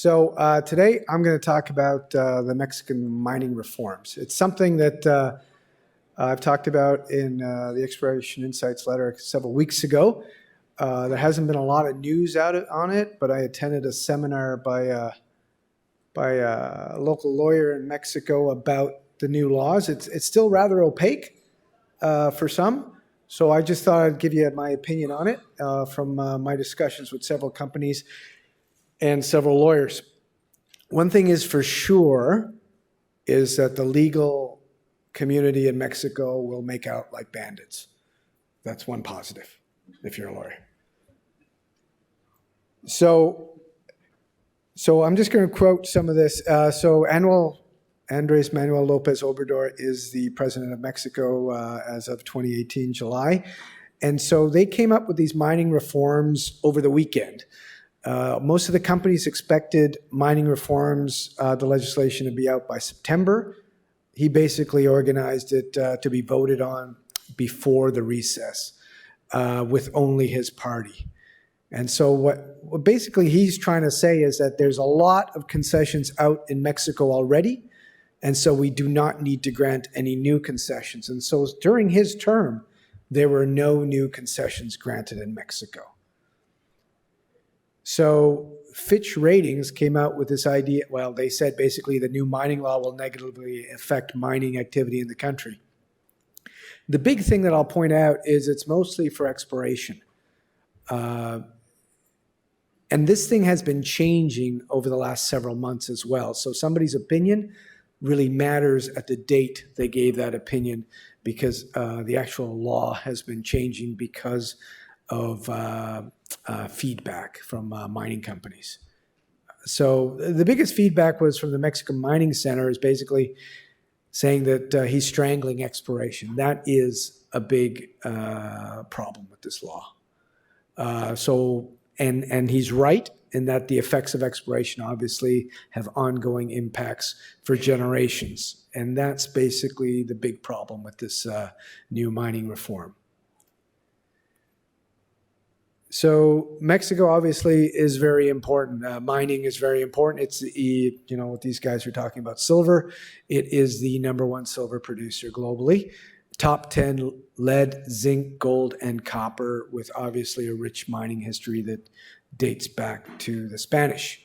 Today I'm going to talk about the Mexican mining reforms. It's something that I've talked about in the Exploration Insights letter several weeks ago. There hasn't been a lot of news out on it, but I attended a seminar by a local lawyer in Mexico about the new laws. It's still rather opaque for some, so I just thought I'd give you my opinion on it from my discussions with several companies and several lawyers. One thing is for sure is that the legal community in Mexico will make out like bandits. That's one positive if you're a lawyer. So I'm just going to quote some of this. Andres Manuel Lopez Obrador is the president of Mexico as of 2018, July. And so they came up with these mining reforms over the weekend. Most of the companies expected mining reforms, the legislation to be out by September. He basically organized it to be voted on before the recess with only his party. And so what basically he's trying to say is that there's a lot of concessions out in Mexico already, and so we do not need to grant any new concessions. And so during his term, there were no new concessions granted in Mexico. So Fitch Ratings came out with this idea. Well, they said basically the new mining law will negatively affect mining activity in the country. The big thing that I'll point out is it's mostly for exploration. And this thing has been changing over the last several months as well. So somebody's opinion really matters at the date they gave that opinion, because the actual law has been changing because of feedback from mining companies. So the biggest feedback was from the Mexican Mining Center, is basically saying that he's strangling exploration. That is a big problem with this law. And he's right in that the effects of exploration obviously have ongoing impacts for generations. And that's basically the big problem with this new mining reform. So Mexico obviously is very important. Mining is very important. It's what these guys are talking about, silver. It is the #1 silver producer globally. Top 10 lead, zinc, gold, and copper, with obviously a rich mining history that dates back to the Spanish.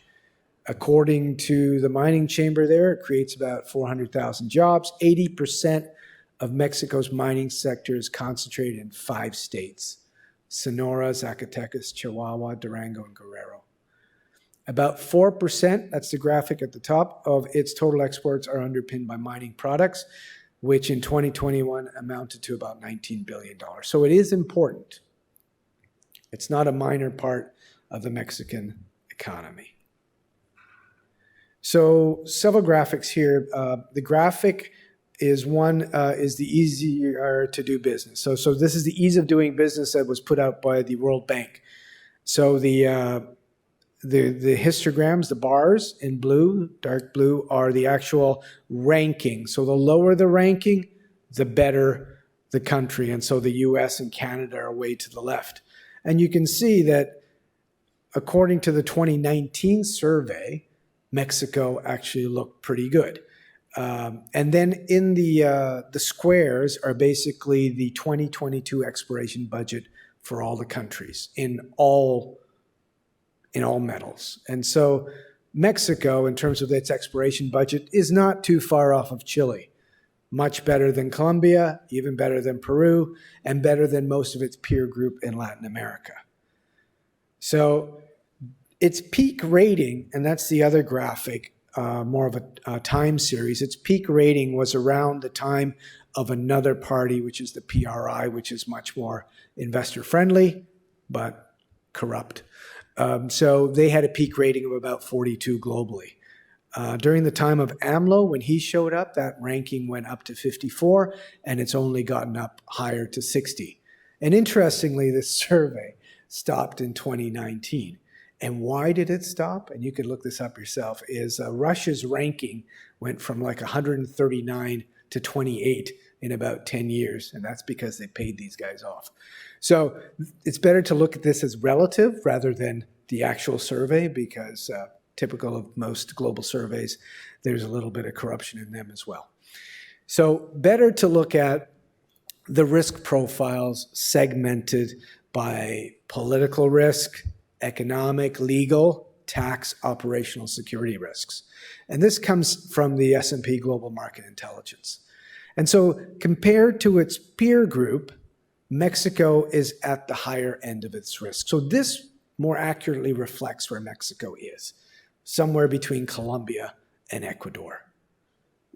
According to the mining chamber there, it creates about 400,000 jobs. 80% of Mexico's mining sector is concentrated in 5 states: Sonora, Zacatecas, Chihuahua, Durango, and Guerrero. About 4%, that's the graphic at the top, of its total exports are underpinned by mining products, which in 2021 amounted to about $19 billion. So it is important. It's not a minor part of the Mexican economy. So several graphics here. The graphic is the easier to do business. So this is the ease of doing business that was put out by the World Bank. So the histograms, the bars in blue, dark blue, are the actual ranking. So the lower the ranking, the better the country. And so the US and Canada are way to the left. And you can see that according to the 2019 survey, Mexico actually looked pretty good. And then in the squares are basically the 2022 exploration budget for all the countries in all metals. And so Mexico, in terms of its exploration budget, is not too far off of Chile. Much better than Colombia, even better than Peru, and better than most of its peer group in Latin America. So its peak rating, and that's the other graphic, more of a time series. Its peak rating was around the time of another party, which is the PRI, which is much more investor-friendly, but corrupt. So they had a peak rating of about 42 globally. During the time of AMLO, when he showed up, that ranking went up to 54, and it's only gotten up higher to 60. And interestingly, this survey stopped in 2019. And why did it stop? And you could look this up yourself, is Russia's ranking went from like 139 to 28 in about 10 years. And that's because they paid these guys off. So it's better to look at this as relative rather than the actual survey, because typical of most global surveys, there's a little bit of corruption in them as well. So better to look at the risk profiles segmented by political risk, economic, legal, tax, operational security risks. And this comes from the S&P Global Market Intelligence. And so compared to its peer group, Mexico is at the higher end of its risk. So this more accurately reflects where Mexico is, somewhere between Colombia and Ecuador.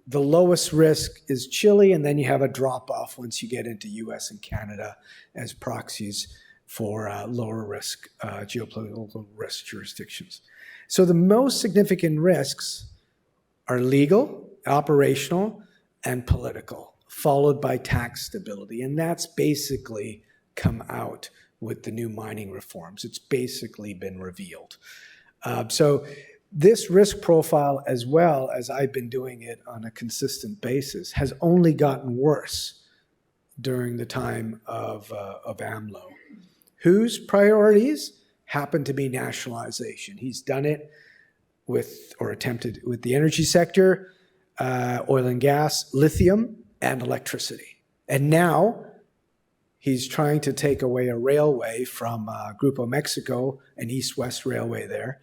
The lowest risk is Chile, and then you have a drop-off once you get into US and Canada as proxies for lower risk, geopolitical risk jurisdictions. So the most significant risks are legal, operational, and political, followed by tax stability. And that's basically come out with the new mining reforms. It's basically been revealed. So this risk profile, as well as I've been doing it on a consistent basis, has only gotten worse during the time of AMLO, whose priorities happen to be nationalization. He's done it with, or attempted with, the energy sector, oil and gas, lithium, and electricity. And now he's trying to take away a railway from Grupo Mexico, an east-west railway there.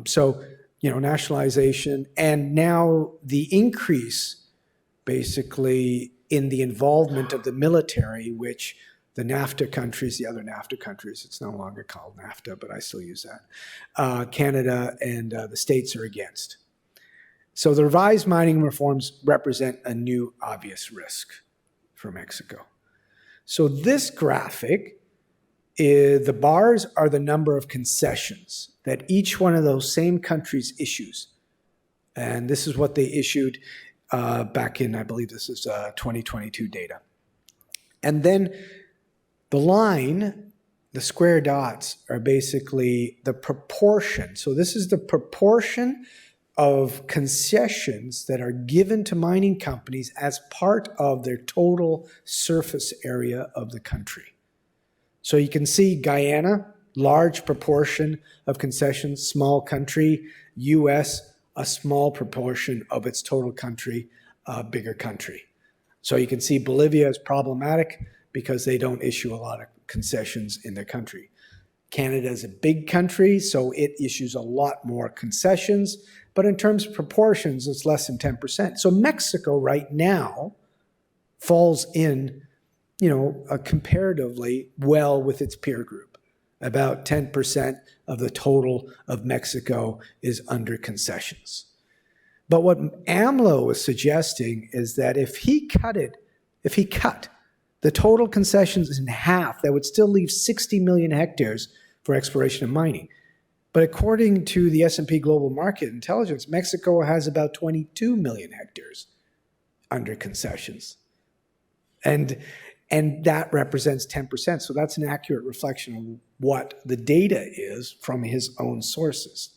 So, nationalization, and now the increase, basically, in the involvement of the military, which the NAFTA countries, the other NAFTA countries, it's no longer called NAFTA, but I still use that, Canada and the States are against. So the revised mining reforms represent a new obvious risk for Mexico. So this graphic, the bars are the number of concessions that each one of those same countries issues. And this is what they issued back in, I believe this is 2022 data. And then the line, the square dots, are basically the proportion. So this is the proportion of concessions that are given to mining companies as part of their total surface area of the country. So you can see Guyana, large proportion of concessions, small country. US, a small proportion of its total country, bigger country. So you can see Bolivia is problematic because they don't issue a lot of concessions in their country. Canada is a big country, so it issues a lot more concessions, but in terms of proportions, it's less than 10%. So Mexico right now falls in, comparatively well with its peer group. About 10% of the total of Mexico is under concessions. But what AMLO is suggesting is that if he cut the total concessions in half, that would still leave 60 million hectares for exploration and mining. But according to the S&P Global Market Intelligence, Mexico has about 22 million hectares under concessions. And that represents 10%. So that's an accurate reflection of what the data is from his own sources.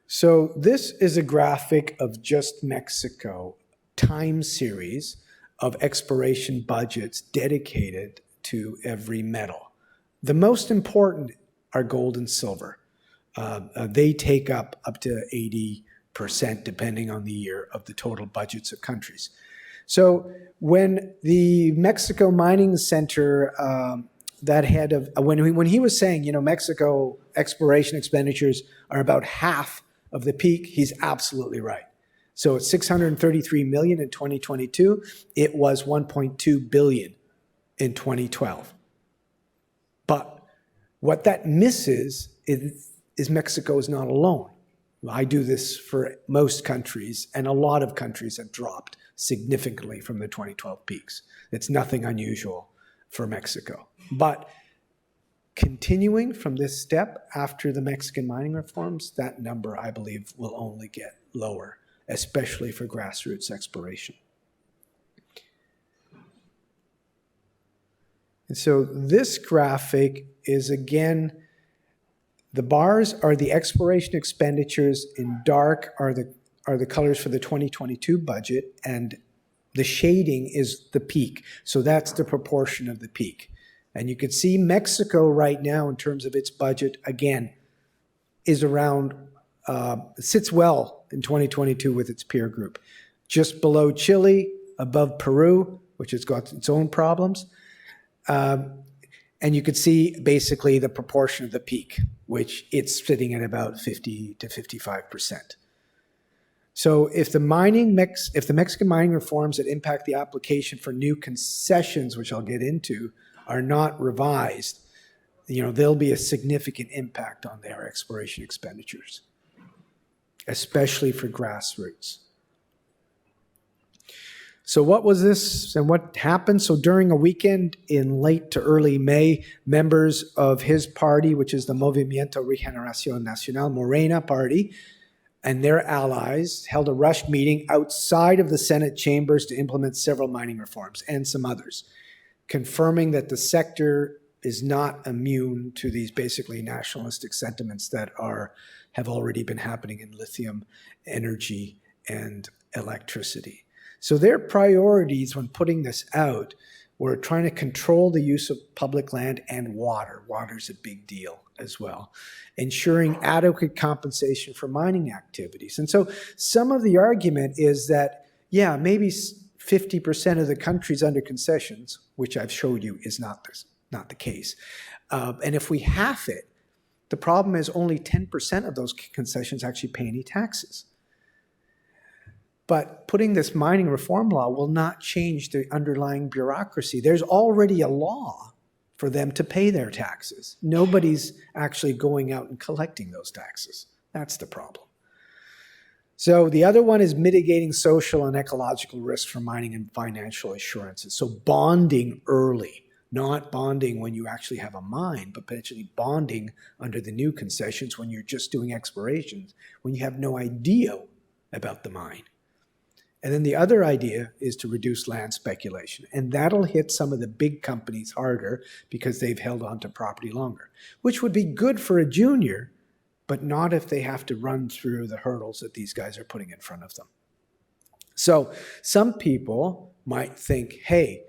So this is a graphic of just Mexico, time series of exploration budgets dedicated to every metal. The most important are gold and silver. They take up to 80%, depending on the year, of the total budgets of countries. So when the Mexico Mining Center, that head of, when he was saying, Mexico exploration expenditures are about half of the peak, he's absolutely right. So it's 633 million in 2022. It was 1.2 billion in 2012. But what that misses is Mexico is not alone. I do this for most countries, and a lot of countries have dropped significantly from the 2012 peaks. It's nothing unusual for Mexico. But continuing from this step after the Mexican mining reforms, that number, I believe, will only get lower, especially for grassroots exploration. And so this graphic is, again, the bars are the exploration expenditures, in dark are the colors for the 2022 budget, and the shading is the peak. So that's the proportion of the peak. And you can see Mexico right now, in terms of its budget, again, is around, sits well in 2022 with its peer group. Just below Chile, above Peru, which has got its own problems. And you could see basically the proportion of the peak, which it's sitting at about 50 to 55%. So if the Mexican mining reforms that impact the application for new concessions, which I'll get into, are not revised, there'll be a significant impact on their exploration expenditures, especially for grassroots. So what was this and what happened? So during a weekend in late to early May, members of his party, which is the Movimiento Regeneración Nacional, Morena party, and their allies held a rushed meeting outside of the Senate chambers to implement several mining reforms and some others, confirming that the sector is not immune to these basically nationalistic sentiments that have already been happening in lithium, energy, and electricity. So their priorities when putting this out were trying to control the use of public land and water. Water's a big deal as well. Ensuring adequate compensation for mining activities. And so some of the argument is that, yeah, maybe 50% of the country's under concessions, which I've showed you is not the case. And if we half it, the problem is only 10% of those concessions actually pay any taxes. But putting this mining reform law will not change the underlying bureaucracy. There's already a law for them to pay their taxes. Nobody's actually going out and collecting those taxes. That's the problem. So the other one is mitigating social and ecological risks from mining and financial assurances. So bonding early, not bonding when you actually have a mine, but potentially bonding under the new concessions when you're just doing explorations, when you have no idea about the mine. And then the other idea is to reduce land speculation. And that'll hit some of the big companies harder because they've held on to property longer, which would be good for a junior, but not if they have to run through the hurdles that these guys are putting in front of them. So some people might think, hey,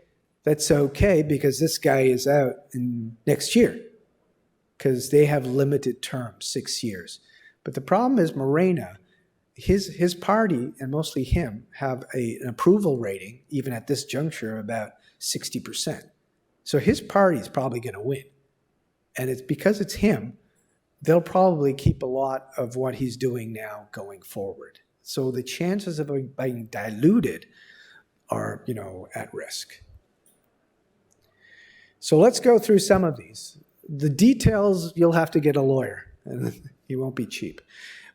that's okay because this guy is out in next year because they have limited terms, 6 years. But the problem is Morena, his party, and mostly him, have an approval rating, even at this juncture, of about 60%. So his party is probably going to win. And it's because it's him, they'll probably keep a lot of what he's doing now going forward. So the chances of being diluted are, at risk. So let's go through some of these. The details, you'll have to get a lawyer, and he won't be cheap.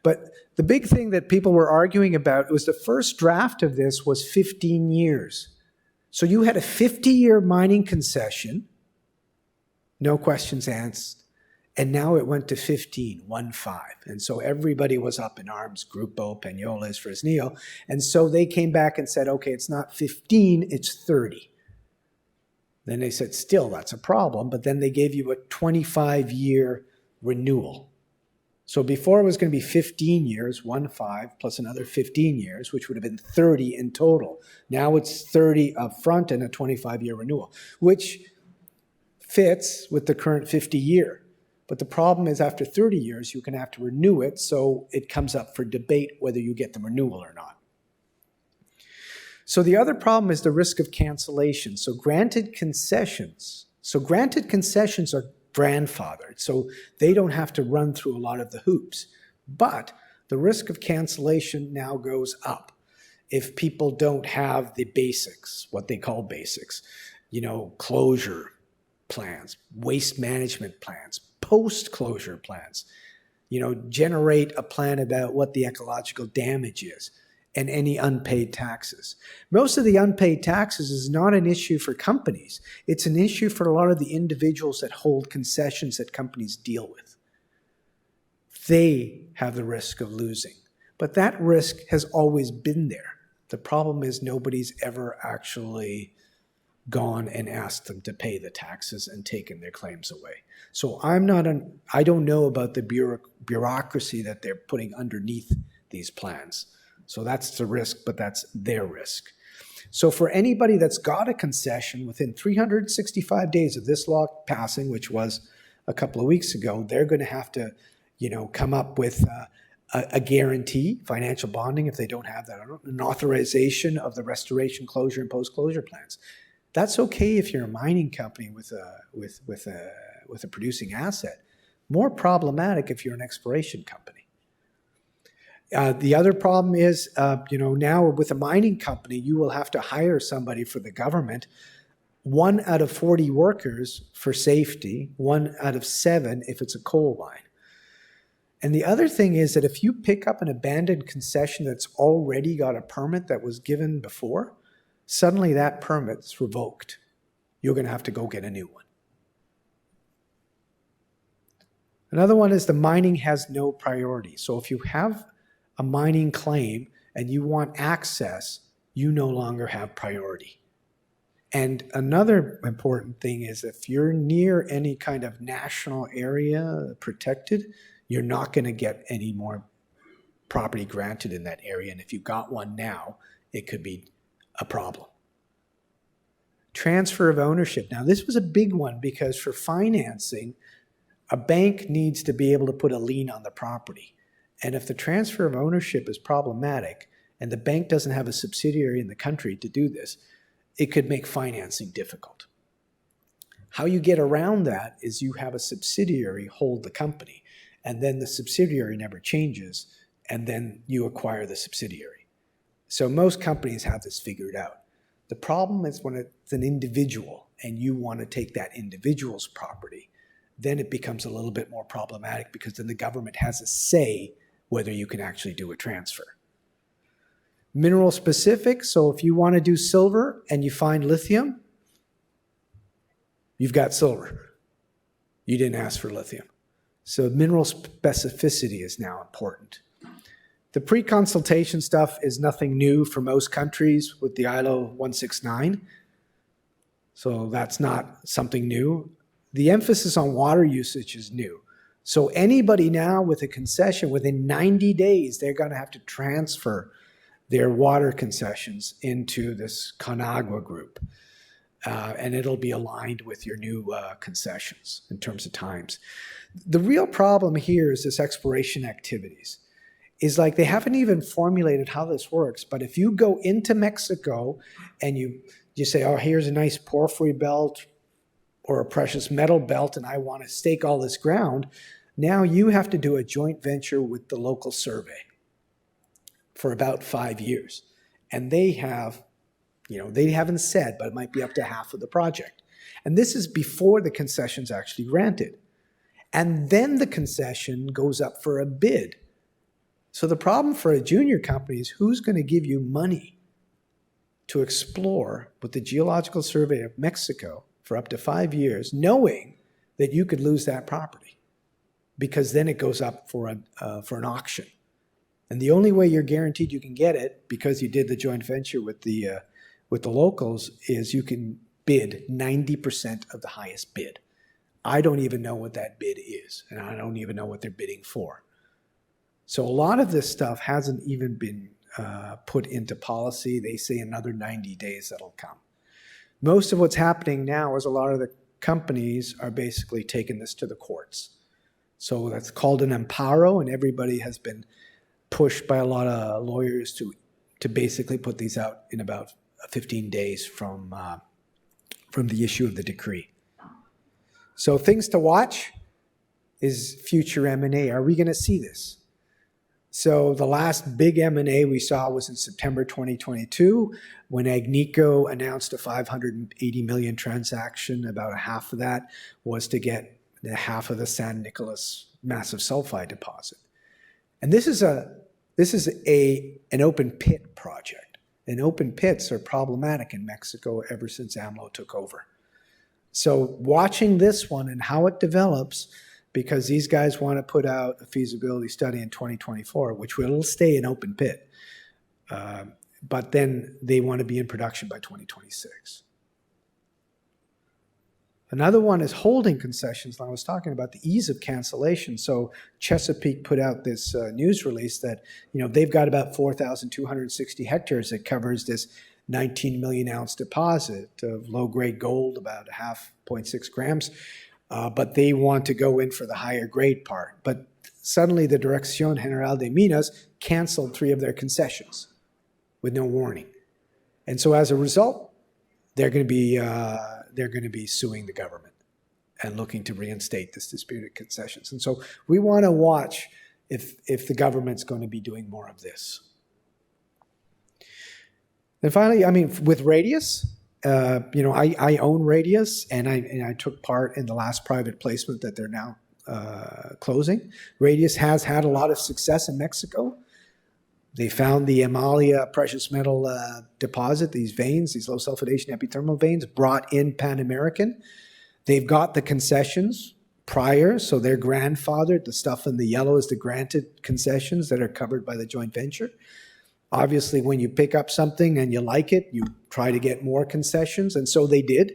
But the big thing that people were arguing about was the first draft of this was 15 years. So you had a 50-year mining concession, no questions asked, and now it went to 15. And so everybody was up in arms, Grupo, Peñoles, Fresnillo, and so they came back and said, okay, it's not 15, it's 30. Then they said, still, that's a problem, but then they gave you a 25-year renewal. So before it was going to be 15 years, 15, plus another 15 years, which would have been 30 in total. Now it's 30 up front and a 25-year renewal, which fits with the current 50-year. But the problem is after 30 years, you're going to have to renew it, so it comes up for debate whether you get the renewal or not. So the other problem is the risk of cancellation. So granted concessions are grandfathered, so they don't have to run through a lot of the hoops. But the risk of cancellation now goes up if people don't have the basics, what they call basics, closure plans, waste management plans, post-closure plans, generate a plan about what the ecological damage is, and any unpaid taxes. Most of the unpaid taxes is not an issue for companies. It's an issue for a lot of the individuals that hold concessions that companies deal with. They have the risk of losing. But that risk has always been there. The problem is nobody's ever actually gone and asked them to pay the taxes and taken their claims away. So I don't know about the bureaucracy that they're putting underneath these plans. So that's the risk, but that's their risk. So for anybody that's got a concession within 365 days of this law passing, which was a couple of weeks ago, they're going to have to, come up with a guarantee, financial bonding if they don't have that, an authorization of the restoration, closure, and post-closure plans. That's okay if you're a mining company with a producing asset. More problematic if you're an exploration company. The other problem is, now with a mining company, you will have to hire somebody for the government, 1 out of 40 workers for safety, 1 out of 7 if it's a coal mine. And the other thing is that if you pick up an abandoned concession that's already got a permit that was given before, suddenly that permit's revoked. You're going to have to go get a new one. Another one is the mining has no priority. So if you have a mining claim and you want access, you no longer have priority. And another important thing is if you're near any kind of national area protected, you're not going to get any more property granted in that area. And if you got one now, it could be a problem. Transfer of ownership. Now, this was a big one because for financing, a bank needs to be able to put a lien on the property. And if the transfer of ownership is problematic and the bank doesn't have a subsidiary in the country to do this, it could make financing difficult. How you get around that is you have a subsidiary hold the company, and then the subsidiary never changes, and then you acquire the subsidiary. So most companies have this figured out. The problem is when it's an individual and you want to take that individual's property, then it becomes a little bit more problematic because then the government has a say whether you can actually do a transfer. Mineral specific, so if you want to do silver and you find lithium, you've got silver. You didn't ask for lithium. So mineral specificity is now important. The pre-consultation stuff is nothing new for most countries with the ILO 169. So that's not something new. The emphasis on water usage is new. So anybody now with a concession, within 90 days, they're going to have to transfer their water concessions into this Conagua group. And it'll be aligned with your new concessions in terms of times. The real problem here is this exploration activities. Is like they haven't even formulated how this works, but if you go into Mexico and you say, oh, here's a nice porphyry belt or a precious metal belt and I want to stake all this ground, now you have to do a joint venture with the local survey for about 5 years. And they have, they haven't said, but it might be up to half of the project. And this is before the concession's actually granted. And then the concession goes up for a bid. So the problem for a junior company is who's going to give you money to explore with the Geological Survey of Mexico for up to 5 years, knowing that you could lose that property because then it goes up for an auction. And the only way you're guaranteed you can get it because you did the joint venture with the locals is you can bid 90% of the highest bid. I don't even know what that bid is, and I don't even know what they're bidding for. So a lot of this stuff hasn't even been put into policy. They say another 90 days that'll come. Most of what's happening now is a lot of the companies are basically taking this to the courts. So that's called an amparo, and everybody has been pushed by a lot of lawyers to basically put these out in about 15 days from the issue of the decree. So things to watch is future M&A. Are we going to see this? So the last big M&A we saw was in September 2022 when Agnico announced a $580 million transaction. About a half of that was to get the half of the San Nicolas massive sulfide deposit. And this is an open pit project. And open pits are problematic in Mexico ever since AMLO took over. So watching this one and how it develops, because these guys want to put out a feasibility study in 2024, which will stay an open pit. But then they want to be in production by 2026. Another one is holding concessions. I was talking about the ease of cancellation. So Chesapeake put out this news release that, they've got about 4,260 hectares that covers this 19 million ounce deposit of low-grade gold, about 0.6 grams. But they want to go in for the higher grade part. But suddenly the Dirección General de Minas canceled 3 of their concessions with no warning. And so as a result, they're going to be suing the government and looking to reinstate this disputed concessions. And so we want to watch if the government's going to be doing more of this. And finally, with Radius, I own Radius, and I took part in the last private placement that they're now closing. Radius has had a lot of success in Mexico. They found the Amalia precious metal deposit, these veins, these low sulfidation epithermal veins, brought in Pan American. They've got the concessions prior, so they're grandfathered. The stuff in the yellow is the granted concessions that are covered by the joint venture. Obviously, when you pick up something and you like it, you try to get more concessions, and so they did.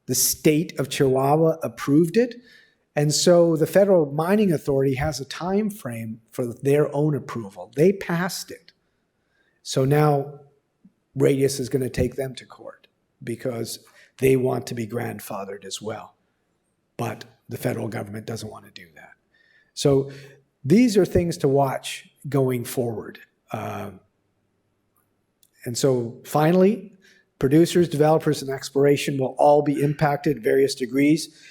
The state of Chihuahua approved it. And so the Federal Mining Authority has a time frame for their own approval. They passed it. So now Radius is going to take them to court because they want to be grandfathered as well. But the federal government doesn't want to do that. So these are things to watch going forward. And so finally, producers, developers, and exploration will all be impacted at various degrees.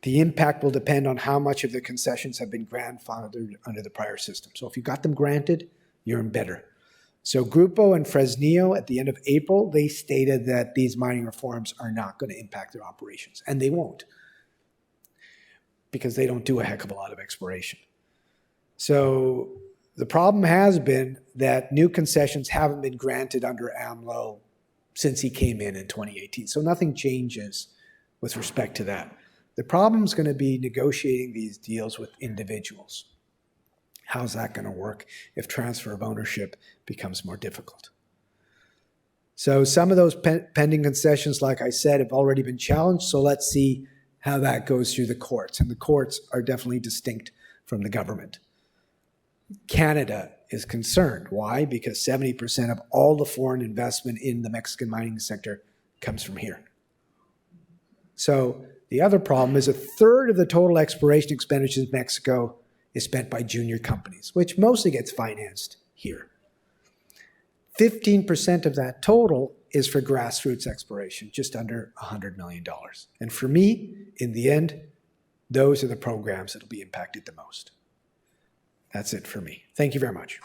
The impact will depend on how much of the concessions have been grandfathered under the prior system. So if you got them granted, you're in better. So Grupo and Fresnillo, at the end of April, they stated that these mining reforms are not going to impact their operations. And they won't, because they don't do a heck of a lot of exploration. So the problem has been that new concessions haven't been granted under AMLO since he came in 2018. So nothing changes with respect to that. The problem is going to be negotiating these deals with individuals. How's that going to work if transfer of ownership becomes more difficult? So some of those pending concessions, like I said, have already been challenged. So let's see how that goes through the courts. And the courts are definitely distinct from the government. Canada is concerned. Why? Because 70% of all the foreign investment in the Mexican mining sector comes from here. So the other problem is 1/3 of the total exploration expenditures in Mexico is spent by junior companies, which mostly gets financed here. 15% of that total is for grassroots exploration, just under $100 million. And for me, in the end, those are the programs that will be impacted the most. That's it for me. Thank you very much.